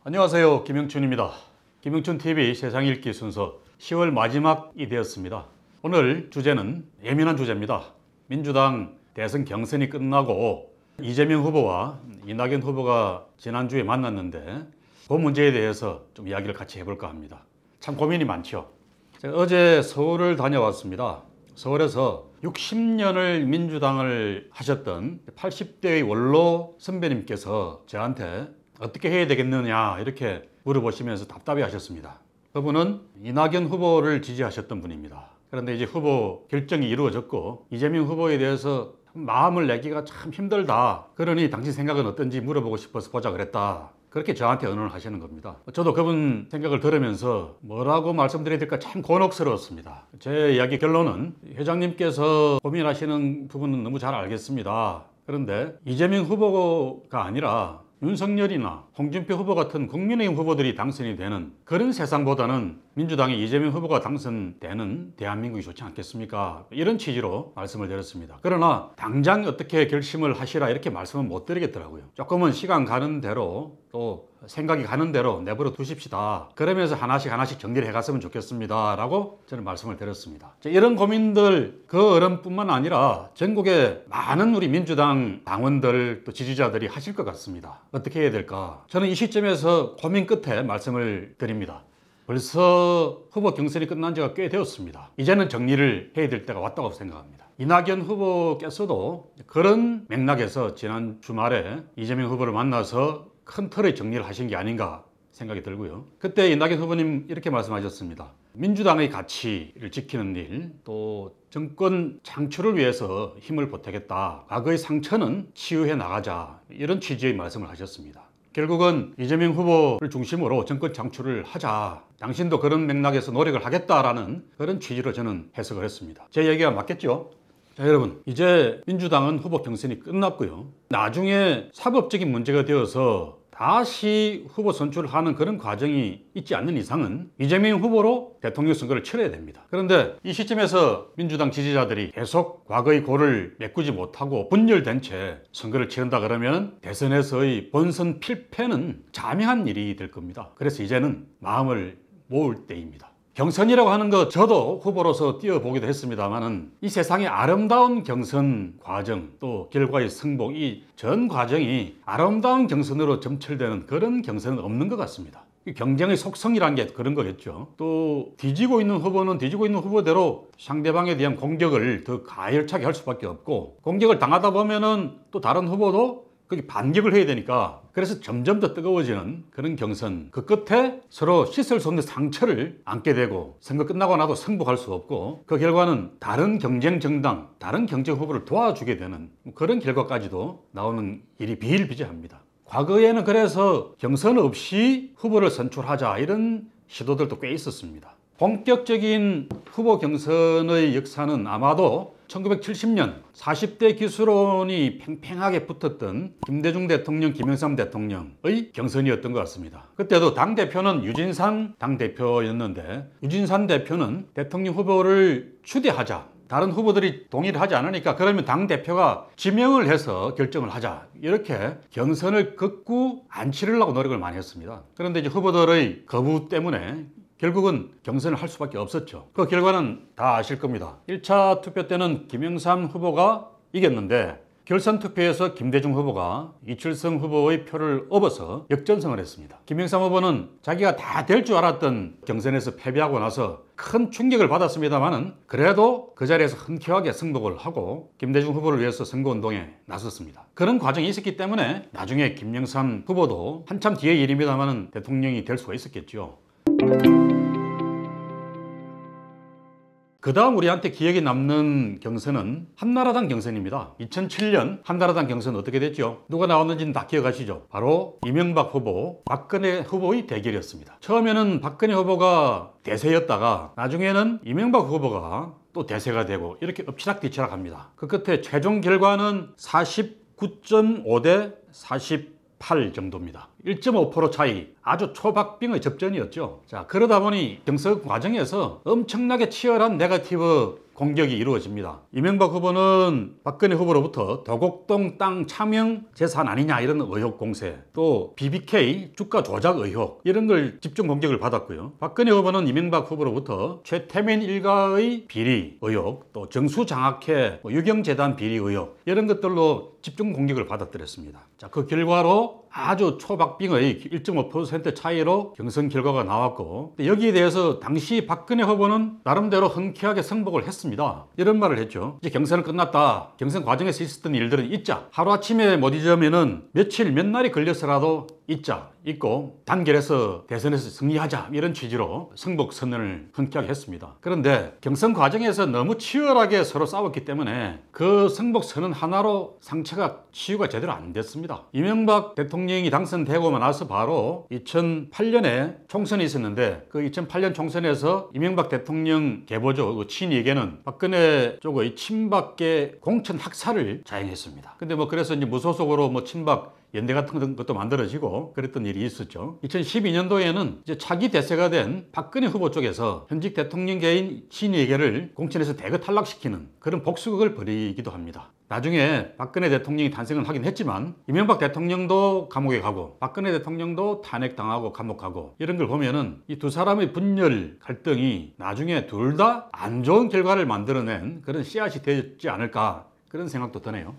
안녕하세요, 김영춘입니다. 김영춘TV 세상 읽기 순서 10월 마지막이 되었습니다. 오늘 주제는 예민한 주제입니다. 민주당 대선 경선이 끝나고 이재명 후보와 이낙연 후보가 지난주에 만났는데 그 문제에 대해서 좀 이야기를 같이 해볼까 합니다. 참 고민이 많죠. 제가 어제 서울을 다녀왔습니다. 서울에서 60년을 민주당을 하셨던 80대의 원로 선배님께서 저한테 어떻게 해야 되겠느냐 이렇게 물어보시면서 답답해 하셨습니다. 그분은 이낙연 후보를 지지하셨던 분입니다. 그런데 이제 후보 결정이 이루어졌고 이재명 후보에 대해서 마음을 내기가 참 힘들다. 그러니 당신 생각은 어떤지 물어보고 싶어서 보자 그랬다. 그렇게 저한테 의논을 하시는 겁니다. 저도 그분 생각을 들으면서 뭐라고 말씀드려야 될까 참 곤혹스러웠습니다. 제 이야기 결론은 회장님께서 고민하시는 부분은 너무 잘 알겠습니다. 그런데 이재명 후보가 아니라 윤석열이나 홍준표 후보 같은 국민의힘 후보들이 당선이 되는 그런 세상보다는 민주당의 이재명 후보가 당선되는 대한민국이 좋지 않겠습니까? 이런 취지로 말씀을 드렸습니다. 그러나 당장 어떻게 결심을 하시라 이렇게 말씀은 못 드리겠더라고요. 조금은 시간 가는 대로 또 생각이 가는 대로 내버려 두십시다. 그러면서 하나씩 정리를 해갔으면 좋겠습니다. 라고 저는 말씀을 드렸습니다. 이런 고민들 그 어른뿐만 아니라 전국의 많은 우리 민주당 당원들 또 지지자들이 하실 것 같습니다. 어떻게 해야 될까? 저는 이 시점에서 고민 끝에 말씀을 드립니다. 벌써 후보 경선이 끝난 지가 꽤 되었습니다. 이제는 정리를 해야 될 때가 왔다고 생각합니다. 이낙연 후보께서도 그런 맥락에서 지난 주말에 이재명 후보를 만나서 큰 틀의 정리를 하신 게 아닌가 생각이 들고요. 그때 이낙연 후보님 이렇게 말씀하셨습니다. 민주당의 가치를 지키는 일, 또 정권 창출을 위해서 힘을 보태겠다. 과거의 상처는 치유해 나가자. 이런 취지의 말씀을 하셨습니다. 결국은 이재명 후보를 중심으로 정권 창출을 하자. 당신도 그런 맥락에서 노력을 하겠다라는 그런 취지로 저는 해석을 했습니다. 제 얘기가 맞겠죠? 자, 여러분, 이제 민주당은 후보 경선이 끝났고요. 나중에 사법적인 문제가 되어서 다시 후보 선출을 하는 그런 과정이 있지 않는 이상은 이재명 후보로 대통령 선거를 치러야 됩니다. 그런데 이 시점에서 민주당 지지자들이 계속 과거의 골을 메꾸지 못하고 분열된 채 선거를 치른다 그러면 대선에서의 본선 필패는 자명한 일이 될 겁니다. 그래서 이제는 마음을 모을 때입니다. 경선이라고 하는 거 저도 후보로서 뛰어보기도 했습니다만은 이 세상의 아름다운 경선 과정 또 결과의 승복 이 전 과정이 아름다운 경선으로 점철되는 그런 경선은 없는 것 같습니다. 경쟁의 속성이라는 게 그런 거겠죠. 또 뒤지고 있는 후보는 뒤지고 있는 후보대로 상대방에 대한 공격을 더 가열차게 할 수밖에 없고 공격을 당하다 보면은 또 다른 후보도 거기 반격을 해야 되니까 그래서 점점 더 뜨거워지는 그런 경선 그 끝에 서로 씻을 수 없는 상처를 안게 되고 선거 끝나고 나도 승복할 수 없고 그 결과는 다른 경쟁 정당, 다른 경쟁 후보를 도와주게 되는 그런 결과까지도 나오는 일이 비일비재합니다. 과거에는 그래서 경선 없이 후보를 선출하자 이런 시도들도 꽤 있었습니다. 본격적인 후보 경선의 역사는 아마도 1970년 40대 기수론이 팽팽하게 붙었던 김대중 대통령, 김영삼 대통령의 경선이었던 것 같습니다. 그때도 당대표는 유진산 당대표였는데 유진산 대표는 대통령 후보를 추대하자. 다른 후보들이 동의를 하지 않으니까 그러면 당대표가 지명을 해서 결정을 하자. 이렇게 경선을 극구 안 치르려고 노력을 많이 했습니다. 그런데 이제 후보들의 거부 때문에 결국은 경선을 할 수밖에 없었죠. 그 결과는 다 아실 겁니다. 1차 투표 때는 김영삼 후보가 이겼는데 결선 투표에서 김대중 후보가 이철성 후보의 표를 업어서 역전승을 했습니다. 김영삼 후보는 자기가 다 될 줄 알았던 경선에서 패배하고 나서 큰 충격을 받았습니다만은 그래도 그 자리에서 흔쾌하게 승복을 하고 김대중 후보를 위해서 선거운동에 나섰습니다. 그런 과정이 있었기 때문에 나중에 김영삼 후보도 한참 뒤의 일입니다만은 대통령이 될 수가 있었겠죠. 그 다음 우리한테 기억에 남는 경선은 한나라당 경선입니다. 2007년 한나라당 경선 어떻게 됐죠? 누가 나왔는지는 다 기억하시죠? 바로 이명박 후보, 박근혜 후보의 대결이었습니다. 처음에는 박근혜 후보가 대세였다가 나중에는 이명박 후보가 또 대세가 되고 이렇게 엎치락뒤치락 합니다. 그 끝에 최종 결과는 49.5대 48 정도입니다. 1.5% 차이, 아주 초박빙의 접전이었죠. 자, 그러다 보니 경선 과정에서 엄청나게 치열한 네거티브 공격이 이루어집니다. 이명박 후보는 박근혜 후보로부터 도곡동 땅 차명 재산 아니냐 이런 의혹 공세, 또 BBK 주가 조작 의혹 이런 걸 집중 공격을 받았고요. 박근혜 후보는 이명박 후보로부터 최태민 일가의 비리 의혹, 또 정수장학회 유경재단 비리 의혹 이런 것들로 집중 공격을 받았더랬습니다. 자, 그 결과로 아주 초박빙의 1.5% 차이로 경선 결과가 나왔고, 여기에 대해서 당시 박근혜 후보는 나름대로 흔쾌하게 승복을 했습니다. 이런 말을 했죠. 이제 경선은 끝났다. 경선 과정에서 있었던 일들은 잊자. 하루아침에 못 잊으면은 며칠 몇 날이 걸려서라도 잊고 단결해서 대선에서 승리하자, 이런 취지로 승복 선언을 흔쾌하게 했습니다. 그런데 경선 과정에서 너무 치열하게 서로 싸웠기 때문에 그 승복 선언 하나로 상처가 치유가 제대로 안 됐습니다. 이명박 대통령이 당선되고 나서 바로 2008년에 총선이 있었는데, 그 2008년 총선에서 이명박 대통령 계보죠, 그 친이에게는 박근혜 쪽의 친박계 공천 학살을 자행했습니다. 근데 그래서 이제 무소속으로 친박 연대 같은 것도 만들어지고 그랬던 일이 있었죠. 2012년도에는 이제 차기 대세가 된 박근혜 후보 쪽에서 현직 대통령계인 친이에게를 공천에서 대거 탈락시키는 그런 복수극을 벌이기도 합니다. 나중에 박근혜 대통령이 탄생을 하긴 했지만 이명박 대통령도 감옥에 가고 박근혜 대통령도 탄핵당하고 감옥 가고 이런 걸 보면은 이 두 사람의 분열 갈등이 나중에 둘 다 안 좋은 결과를 만들어낸 그런 씨앗이 되지 않을까, 그런 생각도 드네요.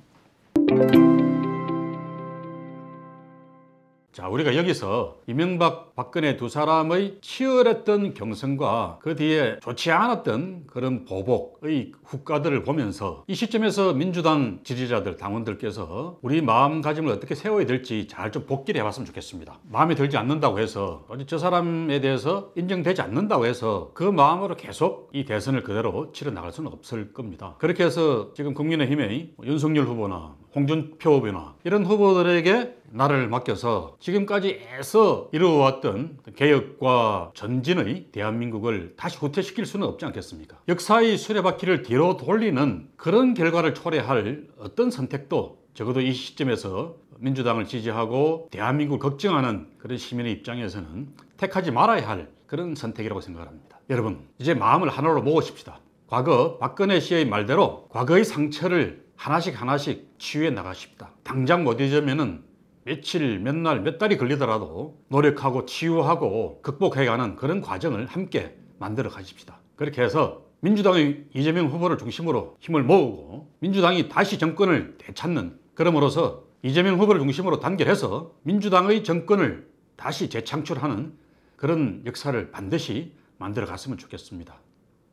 자, 우리가 여기서 이명박, 박근혜 두 사람의 치열했던 경선과 그 뒤에 좋지 않았던 그런 보복의 후과들을 보면서 이 시점에서 민주당 지지자들, 당원들께서 우리 마음가짐을 어떻게 세워야 될지 잘 좀 복기를 해봤으면 좋겠습니다. 마음에 들지 않는다고 해서, 저 사람에 대해서 인정되지 않는다고 해서 그 마음으로 계속 이 대선을 그대로 치러 나갈 수는 없을 겁니다. 그렇게 해서 지금 국민의힘의 윤석열 후보나 홍준표 후보나 이런 후보들에게 나를 맡겨서 지금까지 애써 이루어왔던 개혁과 전진의 대한민국을 다시 후퇴시킬 수는 없지 않겠습니까? 역사의 수레바퀴를 뒤로 돌리는 그런 결과를 초래할 어떤 선택도 적어도 이 시점에서 민주당을 지지하고 대한민국을 걱정하는 그런 시민의 입장에서는 택하지 말아야 할 그런 선택이라고 생각합니다. 여러분, 이제 마음을 하나로 모으십시다. 과거 박근혜 씨의 말대로 과거의 상처를 하나씩 치유해 나가십시다. 당장 못 잊으면은 며칠, 몇 날, 몇 달이 걸리더라도 노력하고 치유하고 극복해가는 그런 과정을 함께 만들어 가십시다. 그렇게 해서 민주당의 이재명 후보를 중심으로 힘을 모으고 민주당이 다시 정권을 되찾는, 그럼으로써 이재명 후보를 중심으로 단결해서 민주당의 정권을 다시 재창출하는 그런 역사를 반드시 만들어 갔으면 좋겠습니다.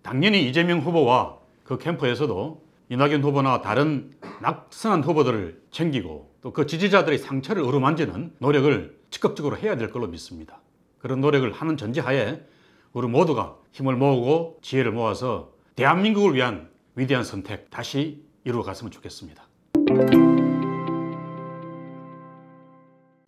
당연히 이재명 후보와 그 캠프에서도 이낙연 후보나 다른 낙선한 후보들을 챙기고 또 그 지지자들의 상처를 어루만지는 노력을 적극적으로 해야 될 걸로 믿습니다. 그런 노력을 하는 전제하에 우리 모두가 힘을 모으고 지혜를 모아서 대한민국을 위한 위대한 선택 다시 이루어갔으면 좋겠습니다.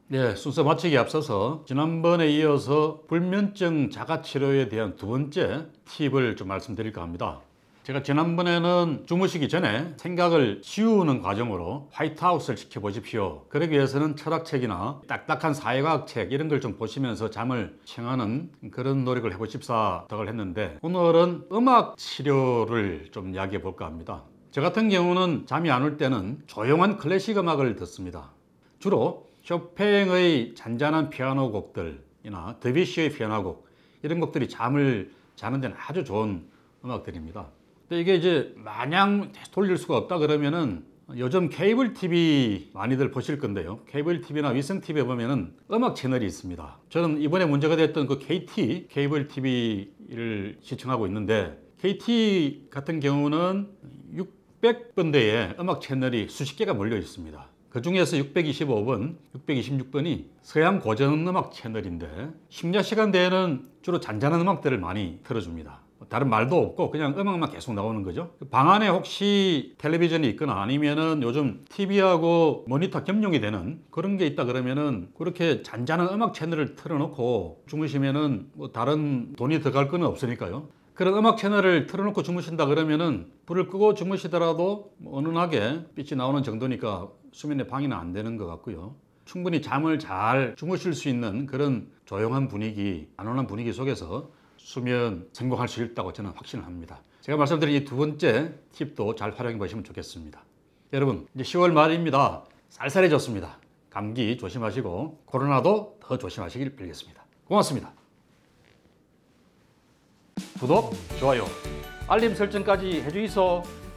네, 순서 마치기에 앞서서 지난번에 이어서 불면증 자가치료에 대한 두 번째 팁을 좀 말씀드릴까 합니다. 제가 지난번에는 주무시기 전에 생각을 지우는 과정으로 화이트아웃을 지켜보십시오. 그러기 위해서는 철학책이나 딱딱한 사회과학 책 이런 걸 좀 보시면서 잠을 청하는 그런 노력을 해보십사 덕을 했는데, 오늘은 음악 치료를 좀 이야기해 볼까 합니다. 저 같은 경우는 잠이 안 올 때는 조용한 클래식 음악을 듣습니다. 주로 쇼팽의 잔잔한 피아노 곡들이나 드뷔시의 피아노 곡 이런 곡들이 잠을 자는 데는 아주 좋은 음악들입니다. 근데 이게 이제 마냥 돌릴 수가 없다 그러면은 요즘 케이블 TV 많이들 보실 건데요. 케이블 TV나 위성 TV에 보면은 음악 채널이 있습니다. 저는 이번에 문제가 됐던 그 KT 케이블 TV를 시청하고 있는데, KT 같은 경우는 600번대의 음악 채널이 수십 개가 몰려 있습니다. 그 중에서 625번, 626번이 서양 고전 음악 채널인데 심야 시간대에는 주로 잔잔한 음악들을 많이 틀어줍니다. 다른 말도 없고 그냥 음악만 계속 나오는 거죠. 방 안에 혹시 텔레비전이 있거나 아니면은 요즘 TV하고 모니터 겸용이 되는 그런 게 있다 그러면은 그렇게 잔잔한 음악 채널을 틀어놓고 주무시면은 다른 돈이 들어갈 건 없으니까요. 그런 음악 채널을 틀어놓고 주무신다 그러면은 불을 끄고 주무시더라도 은은하게 빛이 나오는 정도니까 수면에 방해는 안 되는 것 같고요. 충분히 잠을 잘 주무실 수 있는 그런 조용한 분위기, 안온한 분위기 속에서 수면 성공할 수 있다고 저는 확신을 합니다. 제가 말씀드린 이 두 번째 팁도 잘 활용해 보시면 좋겠습니다. 여러분, 이제 10월 말입니다. 쌀쌀해졌습니다. 감기 조심하시고 코로나도 더 조심하시길 빌겠습니다. 고맙습니다. 구독, 좋아요, 알림 설정까지 해주이소.